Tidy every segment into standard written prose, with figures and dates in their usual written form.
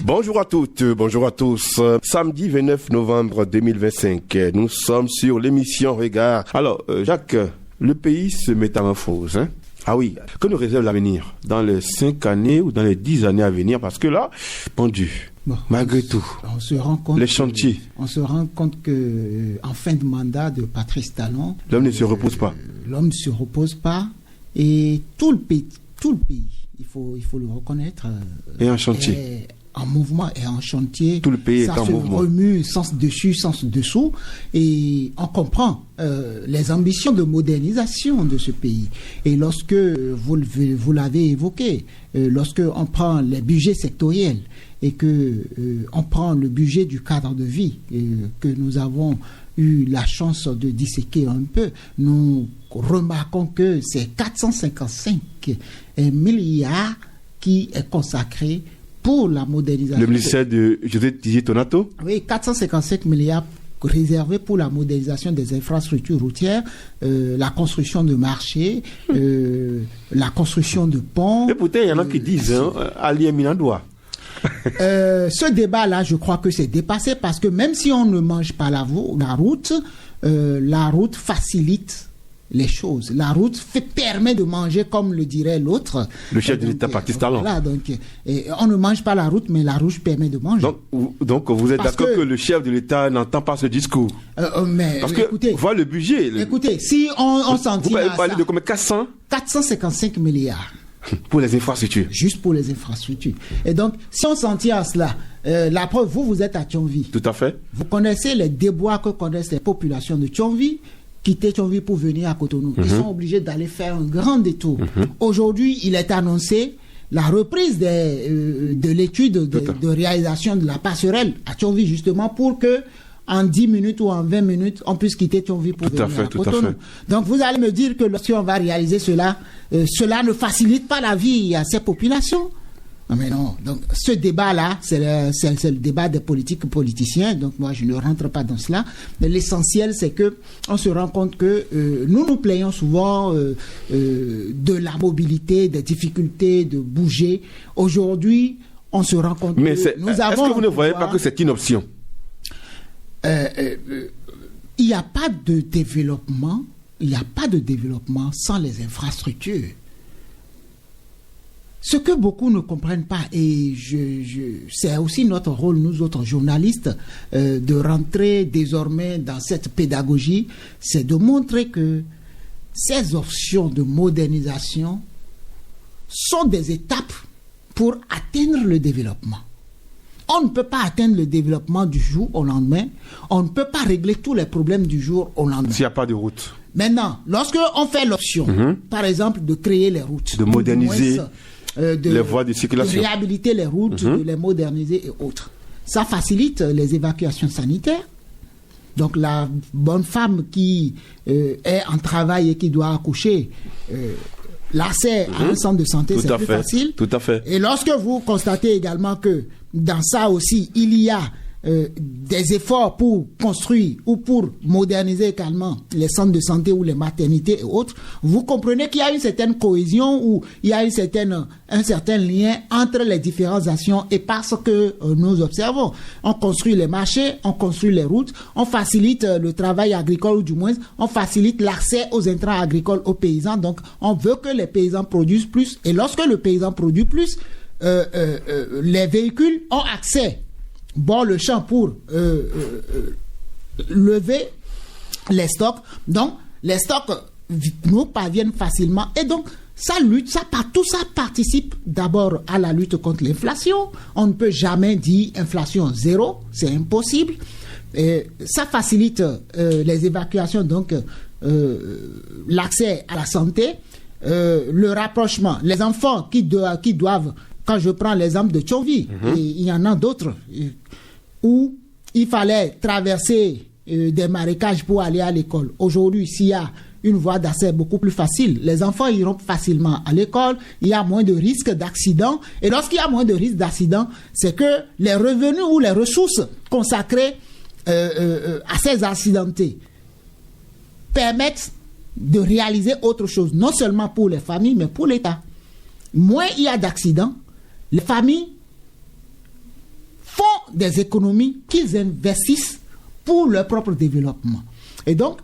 Bonjour à toutes, bonjour à tous. Samedi 29 novembre 2025, nous sommes sur l'émission Regard. Alors, Jacques, le pays se métamorphose, hein? Ah oui, que nous réserve l'avenir dans les 5 années ou dans les 10 années à venir? Parce que là, bon Dieu, malgré tout, on se rend compte les chantiers. On se rend compte que en fin de mandat de Patrice Talon, l'homme ne se repose pas. L'homme ne se repose pas et tout le pays, il faut le reconnaître. Et en chantier. Est en mouvement et en chantier. Tout le pays est en mouvement. Ça se remue sens dessus, sens dessous. Et on comprend les ambitions de modernisation de ce pays. Et lorsque, vous l'avez évoqué, lorsque on prend les budgets sectoriels et que on prend le budget du cadre de vie que nous avons eu la chance de disséquer un peu, nous remarquons que c'est 455 milliards qui est consacré pour la modernisation. Le ministère de José Tidier Tonato? Oui, 455 milliards réservés pour la modernisation des infrastructures routières, la construction de marchés, la construction de ponts. Et pourtant, il y en a qui disent, Ali Minandoua. Ce débat-là, je crois que c'est dépassé parce que même si on ne mange pas la route facilite les choses. La route permet de manger, comme le dirait l'autre. Le chef de l'État, Patrice Talon. Voilà, donc, on ne mange pas la route, mais la route permet de manger. Donc vous êtes d'accord que le chef de l'État n'entend pas ce discours? Parce que, écoutez, voilà le budget. Écoutez, si on s'en tient à ça... Vous parlez de combien? 455 milliards. Pour les infrastructures. Juste pour les infrastructures. Et donc, si on s'en tient à cela, la preuve, vous êtes à Thionville. Tout à fait. Vous connaissez les déboires que connaissent les populations de Thionville, quitter Thionville pour venir à Cotonou. Ils sont obligés d'aller faire un grand détour. Aujourd'hui, il est annoncé la reprise de l'étude de réalisation de la passerelle à Thionville, justement pour que en 10 minutes ou en 20 minutes, on puisse quitter Thionville pour venir à Cotonou. Donc vous allez me dire que lorsqu'on va réaliser cela, cela ne facilite pas la vie à ces populations. Non mais non, donc ce débat-là, c'est le débat des politiciens, donc moi je ne rentre pas dans cela. Mais l'essentiel, c'est que on se rend compte que nous nous plaignons souvent de la mobilité, des difficultés de bouger. Aujourd'hui, on se rend compte mais que nous avons... Est-ce que vous ne voyez pas que c'est une option? Il n'y a pas de développement, sans les infrastructures. Ce que beaucoup ne comprennent pas, et c'est aussi notre rôle, nous autres journalistes, de rentrer désormais dans cette pédagogie, c'est de montrer que ces options de modernisation sont des étapes pour atteindre le développement. On ne peut pas atteindre le développement du jour au lendemain. On ne peut pas régler tous les problèmes du jour au lendemain. S'il n'y a pas de route. Maintenant, lorsque on fait l'option, par exemple, de créer les routes, de moderniser les voies de circulation, de réhabiliter les routes, de les moderniser et autres, ça facilite les évacuations sanitaires. Donc la bonne femme qui est en travail et qui doit accoucher, l'accès à un centre de santé, c'est plus facile. Tout à fait. Et lorsque vous constatez également que dans ça aussi, il y a des efforts pour construire ou pour moderniser également les centres de santé ou les maternités et autres, vous comprenez qu'il y a une certaine cohésion ou il y a un certain lien entre les différentes actions et parce que nous observons. On construit les marchés, on construit les routes, on facilite le travail agricole ou du moins on facilite l'accès aux intrants agricoles aux paysans. Donc on veut que les paysans produisent plus et lorsque le paysan produit plus, les véhicules ont accès le champ pour lever les stocks. Donc, les stocks nous parviennent facilement. Et donc, tout ça participe d'abord à la lutte contre l'inflation. On ne peut jamais dire inflation zéro, c'est impossible. Et ça facilite les évacuations, donc l'accès à la santé, le rapprochement. Les enfants qui doivent... Quand je prends l'exemple de Thionville, et il y en a d'autres où il fallait traverser des marécages pour aller à l'école. Aujourd'hui, s'il y a une voie d'accès beaucoup plus facile, les enfants iront facilement à l'école, il y a moins de risques d'accident. Et lorsqu'il y a moins de risques d'accident, c'est que les revenus ou les ressources consacrées à ces accidentés permettent de réaliser autre chose, non seulement pour les familles, mais pour l'État. Moins il y a d'accidents, les familles des économies qu'ils investissent pour leur propre développement. Et donc,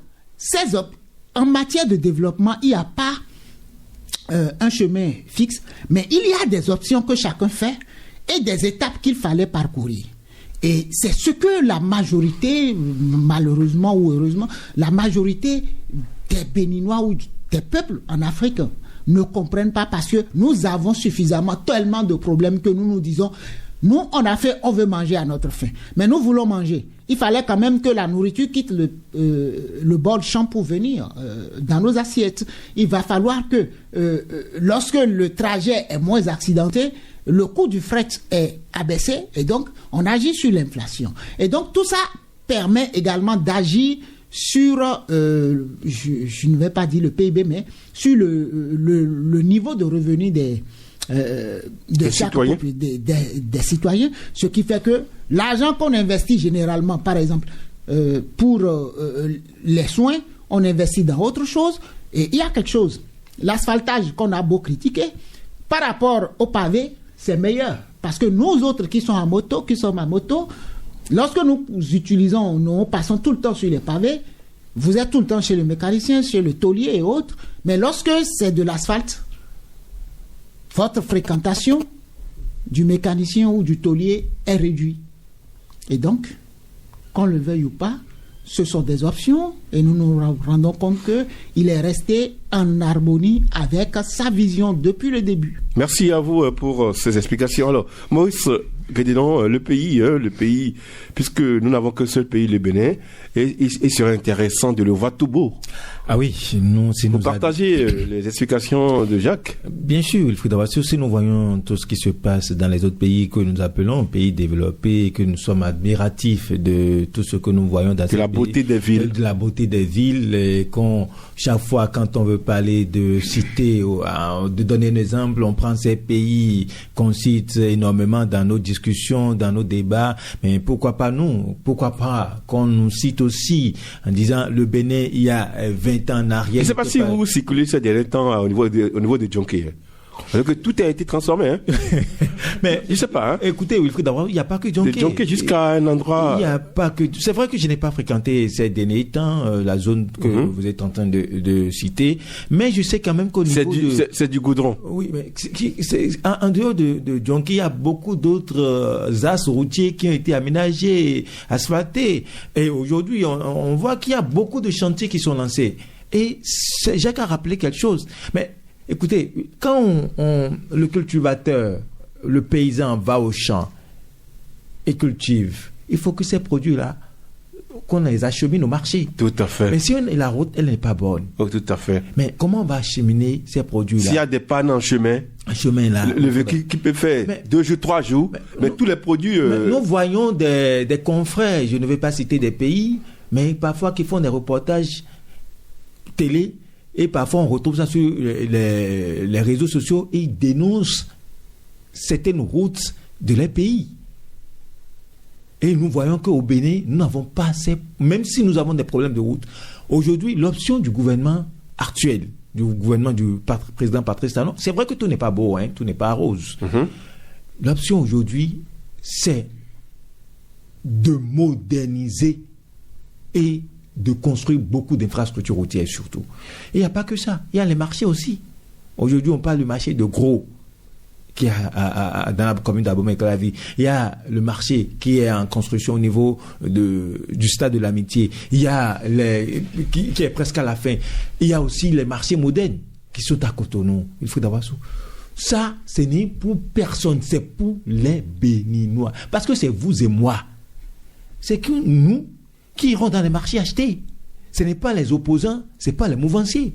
en matière de développement, il n'y a pas un chemin fixe, mais il y a des options que chacun fait et des étapes qu'il fallait parcourir. Et c'est ce que la majorité, malheureusement ou heureusement, la majorité des Béninois ou des peuples en Afrique ne comprennent pas, parce que nous avons tellement de problèmes que nous disons, nous on a fait, on veut manger à notre faim, mais nous voulons manger. Il fallait quand même que la nourriture quitte le bord de champ pour venir dans nos assiettes. Il va falloir que lorsque le trajet est moins accidenté, le coût du fret est abaissé, et donc on agit sur l'inflation. Et donc tout ça permet également d'agir sur, je ne vais pas dire le PIB, mais sur le niveau de revenu des citoyens, ce qui fait que l'argent qu'on investit généralement, par exemple, pour les soins, on investit dans autre chose. Et il y a quelque chose, l'asphaltage qu'on a beau critiquer, par rapport au pavé, c'est meilleur. Parce que nous autres qui sommes à moto, lorsque nous passons tout le temps sur les pavés, vous êtes tout le temps chez le mécanicien, chez le tôlier et autres, mais lorsque c'est de l'asphalte, votre fréquentation du mécanicien ou du tôlier est réduite. Et donc, qu'on le veuille ou pas, ce sont des options, et nous nous rendons compte qu'il est resté en harmonie avec sa vision depuis le début. Merci à vous pour ces explications. Alors, Maurice Guédénon, le pays, puisque nous n'avons qu'un seul pays, le Bénin, et il serait intéressant de le voir tout beau. Ah oui, vous partagez les explications de Jacques? Bien sûr, il faut d'abord, si nous voyons tout ce qui se passe dans les autres pays que nous appelons pays développés, et que nous sommes admiratifs de tout ce que nous voyons dans de la beauté des villes. De la beauté des villes, et chaque fois quand on veut parler de citer, de donner un exemple, on prend ces pays qu'on cite énormément dans nos discussions, dans nos débats, mais pourquoi pas nous? Pourquoi pas qu'on nous cite aussi en disant le Bénin, il y a 20 ans en arrière. Je ne sais pas si vous circulez ces derniers temps au niveau de Djonké. Alors que tout a été transformé. Hein. Mais je ne sais pas. Hein. Écoutez, Wilfried, d'abord, il n'y a pas que Djonké. De Djonké jusqu'à un endroit. Il n'y a pas que. C'est vrai que je n'ai pas fréquenté ces derniers temps la zone que vous êtes en train de citer, mais je sais quand même qu'au niveau c'est du goudron. Oui, mais en dehors de Djonké, il y a beaucoup d'autres axes routiers qui ont été aménagés, asphaltés, et aujourd'hui, on voit qu'il y a beaucoup de chantiers qui sont lancés. Et Jacques a rappelé quelque chose. Mais écoutez, quand le cultivateur, le paysan va au champ et cultive, il faut que ces produits-là, qu'on les achemine au marché. Tout à fait. Mais si la route, elle n'est pas bonne. Oh, tout à fait. Mais comment on va acheminer ces produits-là? S'il y a des pannes en chemin, là, le véhicule qui peut faire 2 jours, 3 jours, mais tous les produits... Nous voyons des confrères, je ne vais pas citer des pays, mais parfois qui font des reportages télé, et parfois on retrouve ça sur les réseaux sociaux, et ils dénoncent certaines routes de leur pays. Et nous voyons qu'au Bénin, nous n'avons pas assez, même si nous avons des problèmes de route. Aujourd'hui, l'option du gouvernement actuel, du gouvernement du président Patrice Talon, c'est vrai que tout n'est pas beau, hein, tout n'est pas rose. L'option aujourd'hui, c'est de moderniser et de construire beaucoup d'infrastructures routières surtout. Et il n'y a pas que ça, il y a les marchés aussi. Aujourd'hui, on parle du marché de Gros, qui est dans la commune d'Abomey-Clavi. Il y a le marché qui est en construction au niveau du stade de l'Amitié. Il y a qui est presque à la fin. Il y a aussi les marchés modernes qui sont à Cotonou. Il faut d'abord ça, ce n'est pour personne, c'est pour les Béninois. Parce que c'est vous et moi. C'est que nous qui iront dans les marchés acheter. Ce n'est pas les opposants, ce n'est pas les mouvanciers.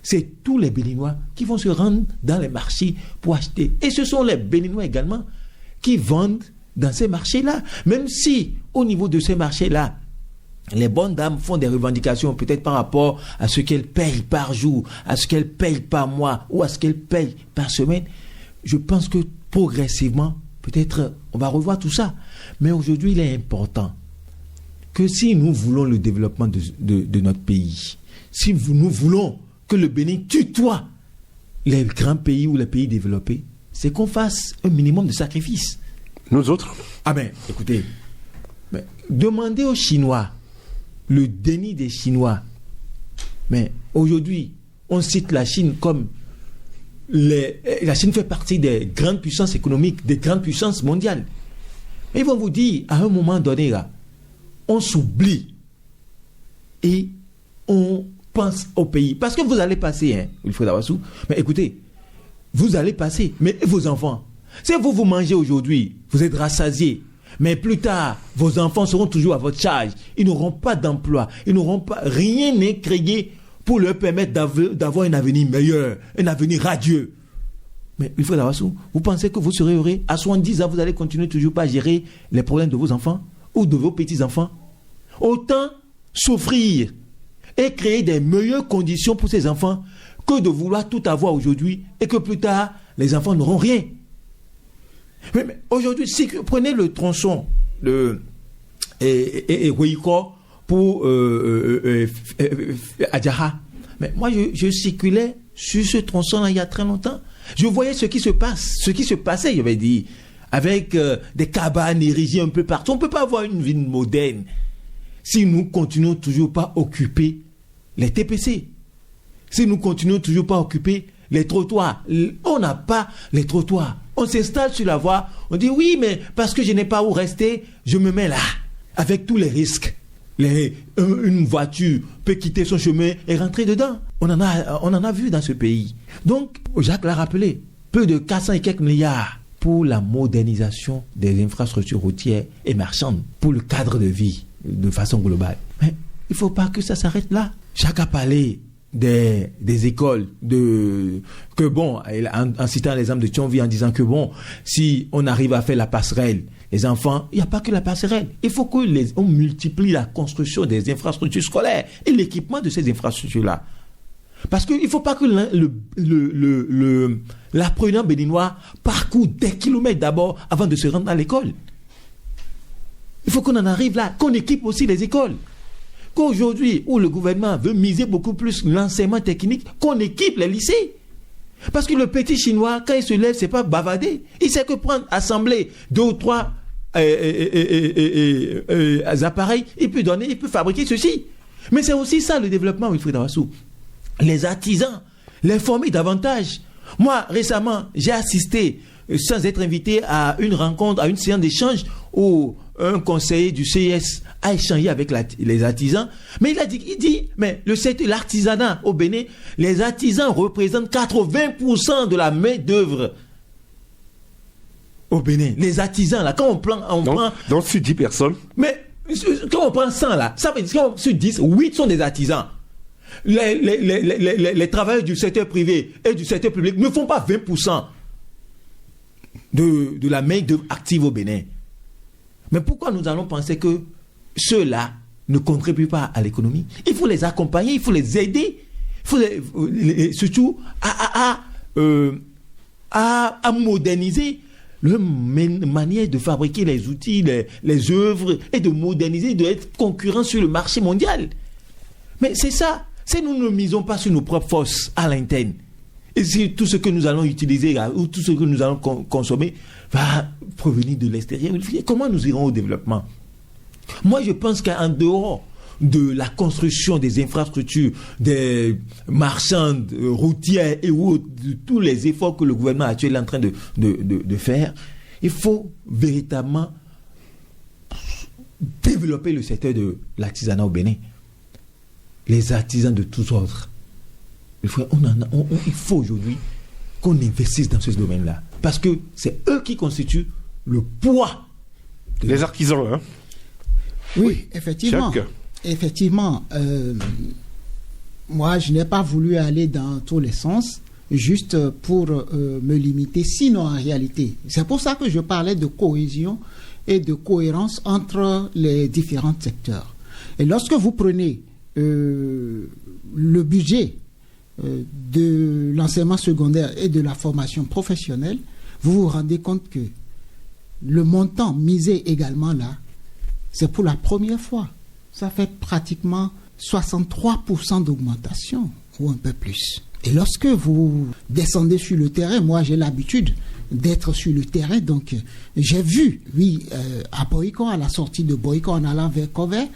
C'est tous les Béninois qui vont se rendre dans les marchés pour acheter. Et ce sont les Béninois également qui vendent dans ces marchés-là. Même si, au niveau de ces marchés-là, les bonnes dames font des revendications peut-être par rapport à ce qu'elles payent par jour, à ce qu'elles payent par mois ou à ce qu'elles payent par semaine, je pense que progressivement, peut-être, on va revoir tout ça. Mais aujourd'hui, il est important que si nous voulons le développement de notre pays, si nous voulons que le Bénin tutoie les grands pays ou les pays développés, c'est qu'on fasse un minimum de sacrifices. Nous autres? Ah ben, écoutez, demandez aux Chinois, le déni des Chinois. Mais aujourd'hui, on cite la Chine comme... La Chine fait partie des grandes puissances économiques, des grandes puissances mondiales. Mais ils vont vous dire, à un moment donné, là, on s'oublie et on pense au pays. Parce que vous allez passer, hein, Wilfred Awassou, mais écoutez, vous allez passer, mais vos enfants, si vous mangez aujourd'hui, vous êtes rassasiés, mais plus tard, vos enfants seront toujours à votre charge. Ils n'auront pas d'emploi, ils n'auront pas, rien n'est créé pour leur permettre d'avoir un avenir meilleur, un avenir radieux. Mais Wilfred Awassou, vous pensez que vous serez heureux à 70 ans, vous allez continuer toujours pas à gérer les problèmes de vos enfants ou de vos petits-enfants? Autant souffrir et créer des meilleures conditions pour ces enfants que de vouloir tout avoir aujourd'hui et que plus tard, les enfants n'auront rien. Mais aujourd'hui, si prenez le tronçon de Huiko pour Adjaha. Mais moi, je circulais sur ce tronçon-là il y a très longtemps. Je voyais ce qui se passait, je vais dire, avec des cabanes érigées un peu partout. On ne peut pas avoir une ville moderne si nous continuons toujours pas à occuper les TPC. Si nous continuons toujours pas à occuper les trottoirs. On n'a pas les trottoirs. On s'installe sur la voie. On dit oui, mais parce que je n'ai pas où rester, je me mets là, avec tous les risques. Une voiture peut quitter son chemin et rentrer dedans. On en a vu dans ce pays. Donc, Jacques l'a rappelé, peu de 400 et quelques milliards pour la modernisation des infrastructures routières et marchandes, pour le cadre de vie de façon globale. Mais il ne faut pas que ça s'arrête là. Jacques a parlé des écoles, en citant l'exemple de Thionville, en disant que si on arrive à faire la passerelle, les enfants, il n'y a pas que la passerelle. Il faut qu'on multiplie la construction des infrastructures scolaires et l'équipement de ces infrastructures-là. Parce qu'il ne faut pas que l'apprenant béninois parcourt des kilomètres d'abord avant de se rendre à l'école. Il faut qu'on en arrive là, qu'on équipe aussi les écoles. Qu'aujourd'hui, où le gouvernement veut miser beaucoup plus l'enseignement technique, qu'on équipe les lycées. Parce que le petit Chinois, quand il se lève, c'est pas bavarder. Il sait que prendre, assembler 2 ou 3 appareils, il peut fabriquer ceci. Mais c'est aussi ça le développement, Wilfred Awassou. Les artisans, les former davantage. Moi, récemment, j'ai assisté, sans être invité, à une rencontre, à une séance d'échange où un conseiller du CIS a échangé avec les artisans. Mais il dit, mais l'artisanat au Bénin, les artisans représentent 80% de la main-d'œuvre au Bénin. Les artisans, là, quand on prend... Donc, sur 10 personnes. Mais quand on prend 100, là, ça veut dire que sur 10, 8 sont des artisans. Les travailleurs du secteur privé et du secteur public ne font pas 20% de la main-d'œuvre active au Bénin. Mais pourquoi nous allons penser que ceux-là ne contribuent pas à l'économie? Il faut les accompagner, il faut les aider, il faut surtout à moderniser leur manière de fabriquer les outils, les œuvres, et de moderniser, d'être concurrents sur le marché mondial. Mais c'est ça. Si nous ne misons pas sur nos propres forces à l'interne, et si tout ce que nous allons utiliser ou tout ce que nous allons consommer va provenir de l'extérieur, comment nous irons au développement? Moi, je pense qu'en dehors de la construction des infrastructures, des marchandes, routières et autres, de tous les efforts que le gouvernement actuel est en train de faire, il faut véritablement développer le secteur de l'artisanat au Bénin. Les artisans de tous ordres. Il faut aujourd'hui qu'on investisse dans ce domaine-là. Parce que c'est eux qui constituent le poids. Les artisans, hein? Oui, effectivement. Effectivement. Moi, je n'ai pas voulu aller dans tous les sens, juste pour me limiter. Sinon, en réalité, c'est pour ça que je parlais de cohésion et de cohérence entre les différents secteurs. Et lorsque vous prenez le budget de l'enseignement secondaire et de la formation professionnelle, vous vous rendez compte que le montant misé également là, c'est pour la première fois. Ça fait pratiquement 63% d'augmentation, ou un peu plus. Et lorsque vous descendez sur le terrain, moi j'ai l'habitude d'être sur le terrain, donc j'ai vu, à Boycon, à la sortie de Boycon en allant vers Covert,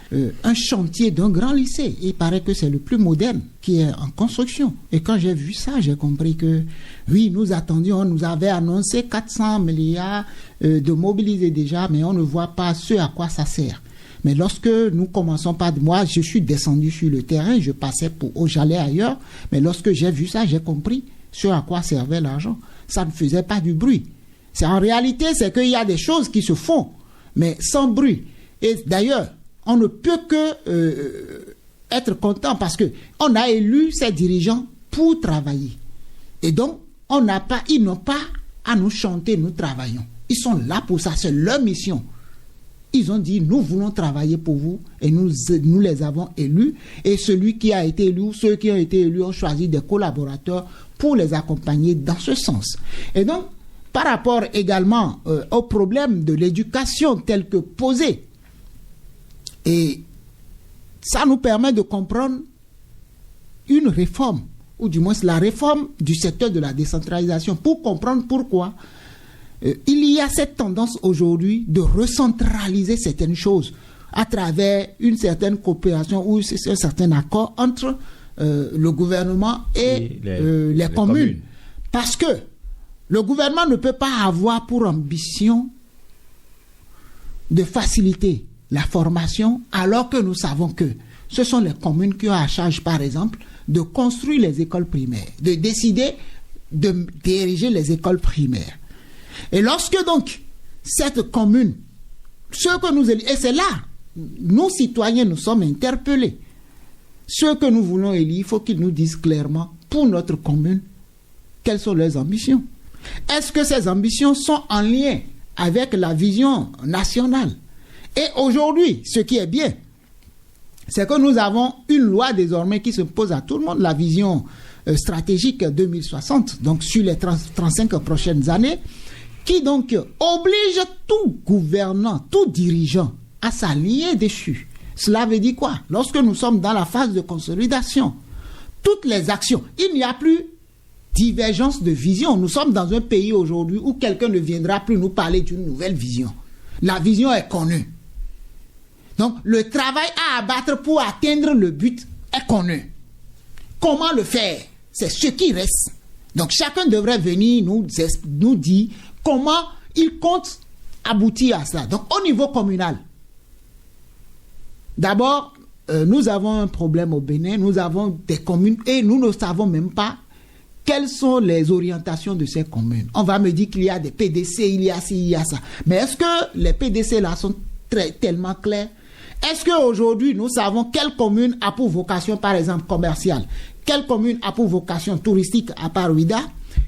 un chantier d'un grand lycée. Il paraît que c'est le plus moderne qui est en construction. Et quand j'ai vu ça, j'ai compris que nous attendions, on nous avait annoncé 400 milliards de mobiliser déjà, mais on ne voit pas ce à quoi ça sert. Mais lorsque nous commençons par... Moi, je suis descendu sur le terrain, je passais j'allais ailleurs, mais lorsque j'ai vu ça, j'ai compris ce à quoi servait l'argent. Ça ne faisait pas du bruit. En réalité, c'est qu'il y a des choses qui se font, mais sans bruit. Et d'ailleurs, on ne peut que être content parce qu'on a élu ces dirigeants pour travailler. Et donc, ils n'ont pas à nous chanter, nous travaillons. Ils sont là pour ça, c'est leur mission. Ils ont dit, nous voulons travailler pour vous et nous les avons élus. Et celui qui a été élu, ou ceux qui ont été élus ont choisi des collaborateurs pour les accompagner dans ce sens. Et donc, par rapport également au problème de l'éducation tel que posé, et ça nous permet de comprendre une réforme, ou du moins la réforme du secteur de la décentralisation, pour comprendre pourquoi il y a cette tendance aujourd'hui de recentraliser certaines choses à travers une certaine coopération ou un certain accord entre le gouvernement et les communes. Parce que le gouvernement ne peut pas avoir pour ambition de faciliter la formation alors que nous savons que ce sont les communes qui ont à charge, par exemple, de construire les écoles primaires, de décider de diriger les écoles primaires. Et lorsque donc cette commune, et c'est là, nous citoyens, nous sommes interpellés. Ceux que nous voulons élire, il faut qu'ils nous disent clairement, pour notre commune, quelles sont leurs ambitions. Est-ce que ces ambitions sont en lien avec la vision nationale? Et aujourd'hui, ce qui est bien, c'est que nous avons une loi désormais qui se pose à tout le monde, la vision stratégique 2060, donc sur les 35 prochaines années, qui donc oblige tout gouvernant, tout dirigeant à s'aligner dessus. Cela veut dire quoi? Lorsque nous sommes dans la phase de consolidation, toutes les actions, il n'y a plus divergence de vision. Nous sommes dans un pays aujourd'hui où quelqu'un ne viendra plus nous parler d'une nouvelle vision. La vision est connue. Donc, le travail à abattre pour atteindre le but est connu. Comment le faire? C'est ce qui reste. Donc, chacun devrait venir nous dire comment il compte aboutir à cela. Donc, au niveau communal, d'abord, nous avons un problème au Bénin. Nous avons des communes et nous ne savons même pas quelles sont les orientations de ces communes. On va me dire qu'il y a des PDC, il y a ci, il y a ça. Mais est-ce que les PDC là sont tellement clairs? Est-ce qu'aujourd'hui, nous savons quelle commune a pour vocation, par exemple, commerciale? Quelle commune a pour vocation touristique à part Ouida?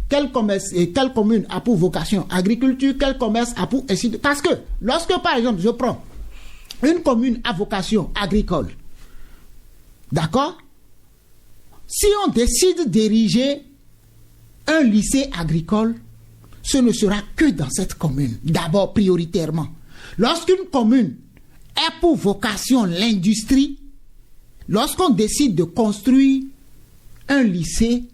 Quelle commune a pour vocation agriculture? Quel commerce a pour... Parce que lorsque, par exemple, je prends une commune à vocation agricole, d'accord? Si on décide d'ériger un lycée agricole, ce ne sera que dans cette commune, d'abord prioritairement. Lorsqu'une commune a pour vocation l'industrie, lorsqu'on décide de construire un lycée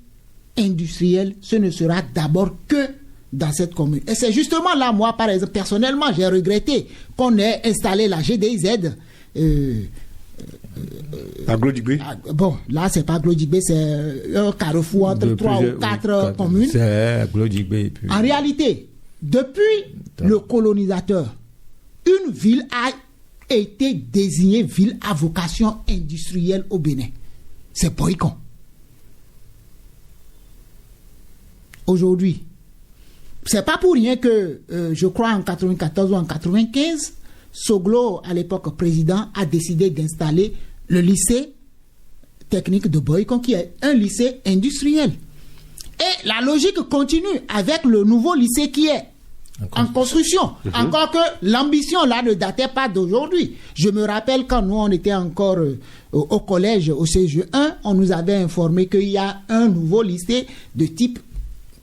industriel, ce ne sera d'abord que dans cette commune. Et c'est justement là, moi, par exemple, personnellement, j'ai regretté qu'on ait installé la GDIZ. À Glodjibé. Bon, là, c'est pas Glodjibé, c'est un carrefour entre 3 ou 4 communes. C'est Glodjibé. En réalité, depuis le colonisateur, une ville a été désignée ville à vocation industrielle au Bénin. C'est Boycon. Aujourd'hui, c'est pas pour rien que, je crois en 94 ou en 95, Soglo, à l'époque président, a décidé d'installer le lycée technique de Boycon, qui est un lycée industriel. Et la logique continue avec le nouveau lycée qui est en construction. Encore que l'ambition là ne datait pas d'aujourd'hui. Je me rappelle quand nous on était encore au collège, au CGE1, on nous avait informé qu'il y a un nouveau lycée de type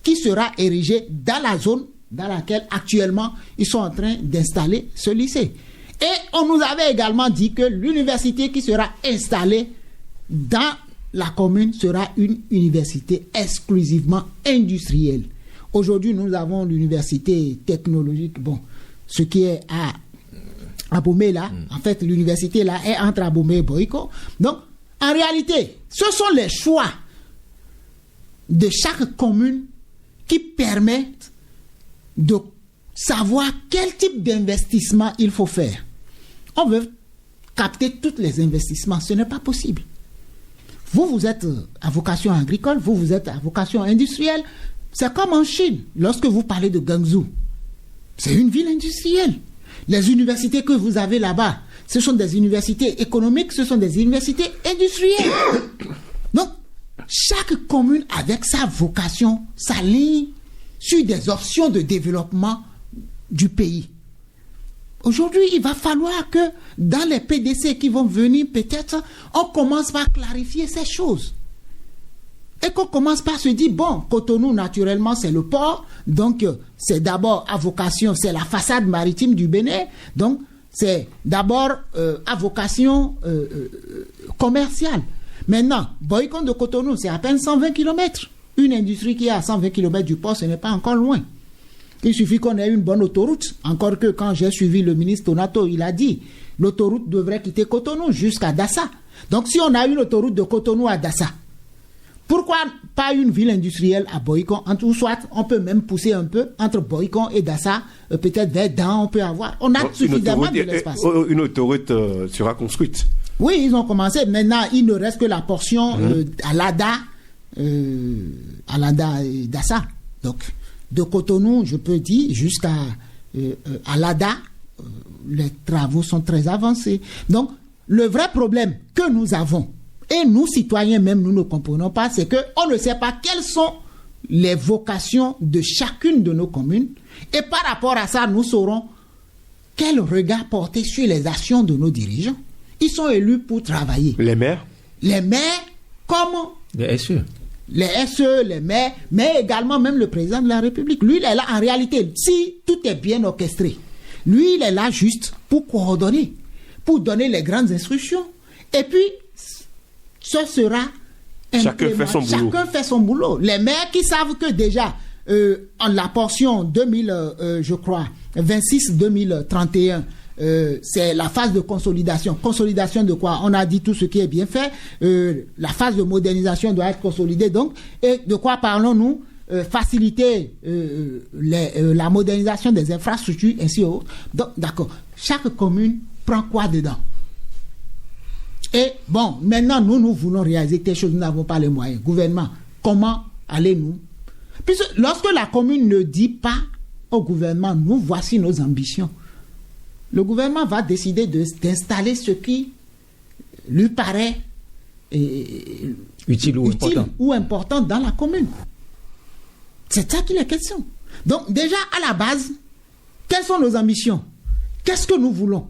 qui sera érigé dans la zone dans laquelle actuellement ils sont en train d'installer ce lycée. Et on nous avait également dit que l'université qui sera installée dans la commune sera une université exclusivement industrielle. Aujourd'hui, nous avons l'université technologique, bon, ce qui est à Abomey là, en fait, l'université là est entre Abomey et Boyko. Donc, en réalité, ce sont les choix de chaque commune qui permettent de savoir quel type d'investissement il faut faire. On veut capter tous les investissements, ce n'est pas possible. Vous êtes à vocation agricole, vous êtes à vocation industrielle. C'est comme en Chine, lorsque vous parlez de Guangzhou. C'est une ville industrielle. Les universités que vous avez là-bas, ce sont des universités économiques, ce sont des universités industrielles. Donc, chaque commune avec sa vocation s'aligne sur des options de développement du pays. Aujourd'hui, il va falloir que dans les PDC qui vont venir, peut-être, on commence par clarifier ces choses. Et qu'on commence par se dire, bon, Cotonou, naturellement, c'est le port. Donc, c'est d'abord à vocation, c'est la façade maritime du Bénin. Donc, c'est d'abord à vocation commerciale. Maintenant, Boycon de Cotonou, c'est à peine 120 km. Une industrie qui est à 120 km du port, ce n'est pas encore loin. Il suffit qu'on ait une bonne autoroute. Encore que quand j'ai suivi le ministre Tonato, il a dit l'autoroute devrait quitter Cotonou jusqu'à Dassa. Donc si on a une autoroute de Cotonou à Dassa, pourquoi pas une ville industrielle à Boycon? Ou soit on peut même pousser un peu entre Boycon et Dassa, peut-être vers Dan, on peut avoir. On a suffisamment de l'espace. Une autoroute sera construite. Oui, ils ont commencé. Maintenant, il ne reste que la portion à Lada et Dassa. Donc, de Cotonou, je peux dire, jusqu'à Lada, les travaux sont très avancés. Donc, le vrai problème que nous avons, et nous, citoyens même, nous ne comprenons pas, c'est qu'on ne sait pas quelles sont les vocations de chacune de nos communes. Et par rapport à ça, nous saurons quel regard porter sur les actions de nos dirigeants. Ils sont élus pour travailler. Les maires? Les maires, comme les SE. Les SE, les maires, mais également même le président de la République. Lui, il est là en réalité, si tout est bien orchestré, lui, il est là juste pour coordonner, pour donner les grandes instructions. Et puis, ce sera... Chacun fait son boulot. Chacun fait son boulot. Les maires qui savent que déjà, en la portion 26-2031, c'est la phase de consolidation. Consolidation de quoi? On a dit tout ce qui est bien fait. La phase de modernisation doit être consolidée. Donc, et de quoi parlons-nous? Faciliter la modernisation des infrastructures, ainsi de suite. Donc, d'accord. Chaque commune prend quoi dedans? Et bon, maintenant, nous voulons réaliser quelque chose, nous n'avons pas les moyens. Gouvernement, comment allez-nous? Puisque lorsque la commune ne dit pas au gouvernement, nous voici nos ambitions, le gouvernement va décider d'installer ce qui lui paraît utile ou important dans la commune. C'est ça qu'il est question. Donc déjà, à la base, quelles sont nos ambitions? Qu'est-ce que nous voulons?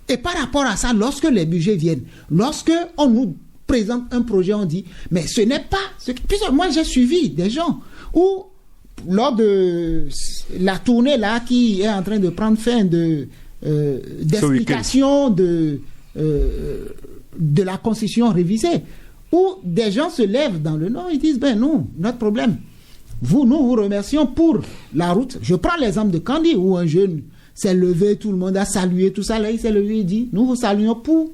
Et par rapport à ça, lorsque les budgets viennent, lorsque on nous présente un projet, on dit, mais ce n'est pas... Puisque moi, j'ai suivi des gens où, lors de la tournée là qui est en train de prendre fin d'explication de la constitution révisée, où des gens se lèvent dans le Nord, ils disent, ben non, notre problème, nous vous remercions pour la route. Je prends l'exemple de Kandi, où un jeune s'est levé, tout le monde a salué, tout ça, là, il s'est levé, il dit, nous vous saluons pour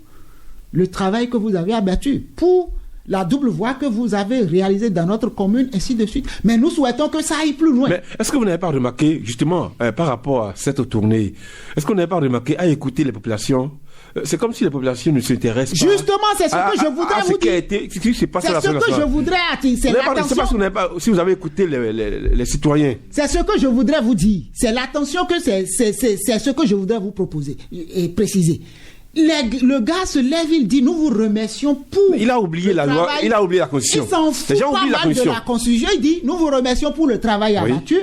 le travail que vous avez abattu, pour la double voie que vous avez réalisée dans notre commune, ainsi de suite. Mais nous souhaitons que ça aille plus loin. Mais est-ce que vous n'avez pas remarqué, justement, par rapport à cette tournée, est-ce qu'on n'avait pas remarqué à écouter les populations? C'est comme si les populations ne s'intéressent pas. Justement, c'est ce que je voudrais vous dire. Ce qui s'est passé la semaine dernière. C'est ce que je voudrais attirer. C'est l'attention. Je ne sais pas si vous avez écouté les citoyens. C'est ce que je voudrais vous dire. C'est l'attention que c'est ce que je voudrais vous proposer et préciser. Le gars se lève, il dit, nous vous remercions pour... Il a oublié la loi, il a oublié la Constitution. Il s'en fout pas mal de la Constitution. Il dit, nous vous remercions pour le travail abattu.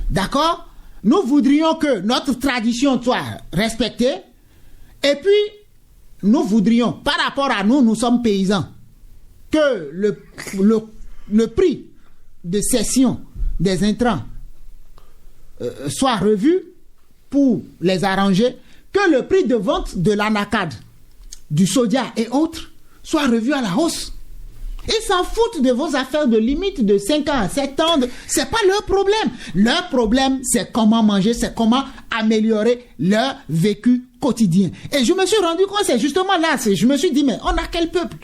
D'accord? Nous voudrions que notre tradition soit respectée. Et puis, nous voudrions, par rapport à nous, nous sommes paysans, que le prix de cession des intrants soit revu pour les arranger, que le prix de vente de l'anacade, du sodia et autres soit revu à la hausse. Ils s'en foutent de vos affaires de limite de 5 ans à 7 ans. C'est pas leur problème. Leur problème, c'est comment manger, c'est comment améliorer leur vécu quotidien. Et je me suis rendu compte, c'est justement là, je me suis dit, mais on a quel peuple?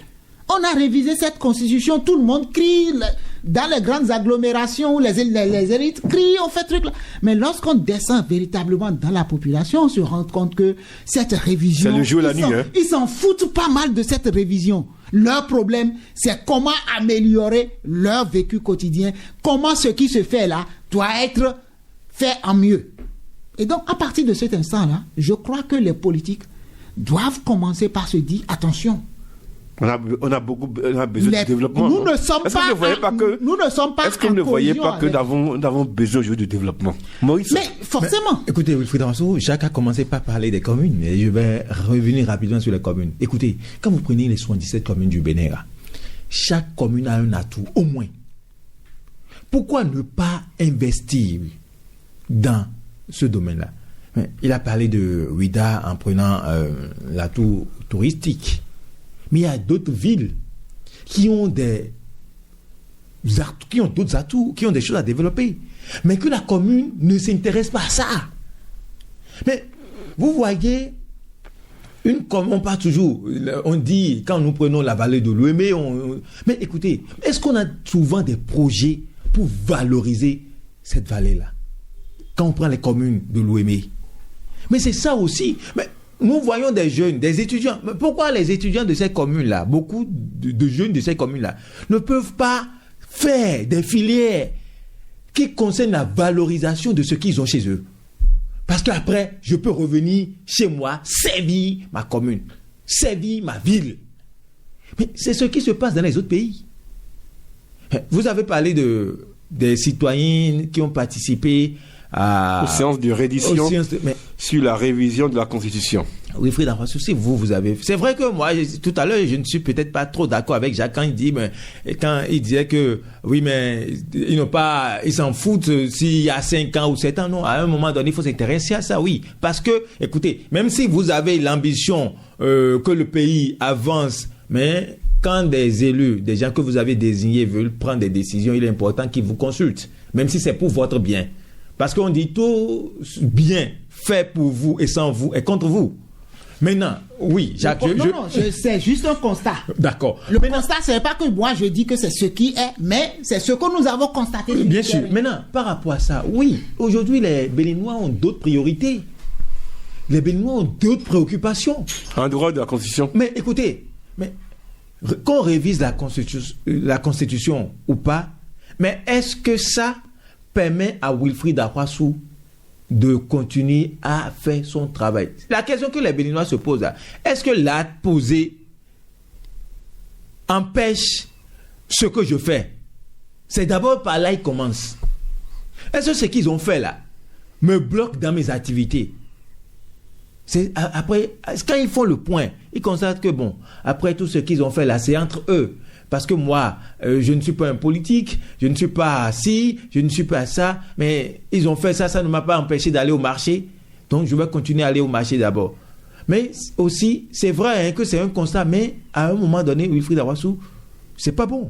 On a révisé cette constitution, tout le monde crie, dans les grandes agglomérations où les élites crient, on fait truc là. Mais lorsqu'on descend véritablement dans la population, on se rend compte que cette révision... C'est le jour et la nuit, hein. Ils s'en foutent pas mal de cette révision. Leur problème, c'est comment améliorer leur vécu quotidien, comment ce qui se fait là doit être fait en mieux. Et donc, à partir de cet instant-là, je crois que les politiques doivent commencer par se dire, attention, on a besoin de développement. Nous ne sommes pas. Est-ce que vous ne voyez pas que nous avons besoin de développement, Maurice? Mais forcément. Écoutez, Wilfried Amassou, Jacques a commencé par parler des communes, et je vais revenir rapidement sur les communes. Écoutez, quand vous prenez les 77 communes du Bénin, chaque commune a un atout, au moins. Pourquoi ne pas investir dans ce domaine-là? Il a parlé de Ouida en prenant l'atout touristique. Mais il y a d'autres villes qui ont d'autres atouts, qui ont des choses à développer. Mais que la commune ne s'intéresse pas à ça. Mais vous voyez, on parle toujours, on dit, quand nous prenons la vallée de l'Ouémé, mais écoutez, est-ce qu'on a souvent des projets pour valoriser cette vallée-là? Quand on prend les communes de l'Ouémé. Mais c'est ça aussi. Mais nous voyons des jeunes, des étudiants. Mais pourquoi les étudiants de ces communes-là, beaucoup de jeunes de ces communes-là, ne peuvent pas faire des filières qui concernent la valorisation de ce qu'ils ont chez eux? Parce qu'après, je peux revenir chez moi, servir ma commune, servir ma ville. Mais c'est ce qui se passe dans les autres pays. Vous avez parlé des citoyens qui ont participé aux séances de reddition sur la révision de la Constitution. Oui, Wilfried Amassou, vous avez... C'est vrai que moi, tout à l'heure, je ne suis peut-être pas trop d'accord avec Jacques quand il disait que, oui, mais ils s'en foutent s'il y a 5 ans ou 7 ans. Non, à un moment donné, il faut s'intéresser à ça, oui. Parce que, écoutez, même si vous avez l'ambition que le pays avance, mais quand des élus, des gens que vous avez désignés veulent prendre des décisions, il est important qu'ils vous consultent, même si c'est pour votre bien. Parce qu'on dit tout bien fait pour vous et sans vous et contre vous. Maintenant, oui, Jacques... c'est juste un constat. D'accord. Constat, ce n'est pas que moi je dis que c'est ce qui est, mais c'est ce que nous avons constaté. Bien sûr. Maintenant, par rapport à ça, oui, aujourd'hui, les Béninois ont d'autres priorités. Les Béninois ont d'autres préoccupations. En droit de la Constitution. Mais écoutez, qu'on révise la Constitution ou pas, mais est-ce que ça permet à Wilfried Amassou de continuer à faire son travail? La question que les Béninois se posent là, est-ce que l'acte posé empêche ce que je fais? C'est d'abord par là qu'il commence. Est-ce que ce qu'ils ont fait là me bloque dans mes activités? Après, quand ils font le point, ils constatent que bon, après tout ce qu'ils ont fait là, c'est entre eux. Parce que moi, je ne suis pas un politique, je ne suis pas ci, je ne suis pas ça, mais ils ont fait ça, ça ne m'a pas empêché d'aller au marché, donc je vais continuer à aller au marché d'abord. Mais aussi, c'est vrai que c'est un constat, mais à un moment donné, Wilfried Amassou, c'est pas bon.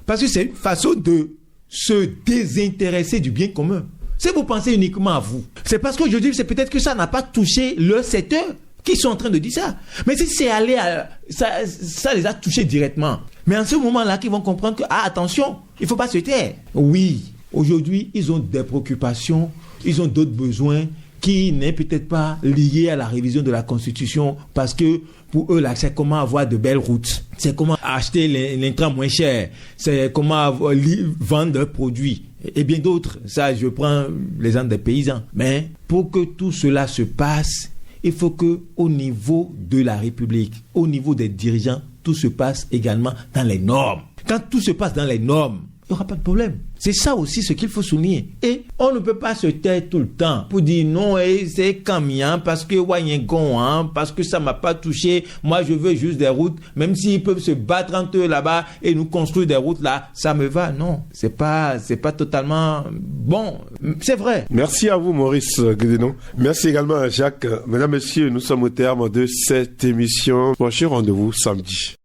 Parce que c'est une façon de se désintéresser du bien commun. Si vous pensez uniquement à vous, c'est parce qu'aujourd'hui, c'est peut-être que ça n'a pas touché le secteur qui sont en train de dire ça. Mais si c'est allé ça les a touchés directement. Mais en ce moment-là, qu'ils vont comprendre que, attention, il ne faut pas se taire. Oui, aujourd'hui, ils ont des préoccupations, ils ont d'autres besoins qui n'est peut-être pas liés à la révision de la Constitution, parce que pour eux, là, c'est comment avoir de belles routes, c'est comment acheter l'intrant moins cher, c'est comment vendre leurs produits, et bien d'autres. Ça, je prends l'exemple des paysans. Mais pour que tout cela se passe, il faut qu'au niveau de la République, au niveau des dirigeants, tout se passe également dans les normes. Quand tout se passe dans les normes, il n'y aura pas de problème. C'est ça aussi ce qu'il faut souligner. Et on ne peut pas se taire tout le temps pour dire non, c'est Camien, parce que parce que ça ne m'a pas touché. Moi, je veux juste des routes. Même s'ils peuvent se battre entre eux là-bas et nous construire des routes là, ça me va. Non, c'est pas totalement bon. C'est vrai. Merci à vous, Maurice Guédénon. Merci également à Jacques. Mesdames, Messieurs, nous sommes au terme de cette émission. Prochain rendez-vous samedi.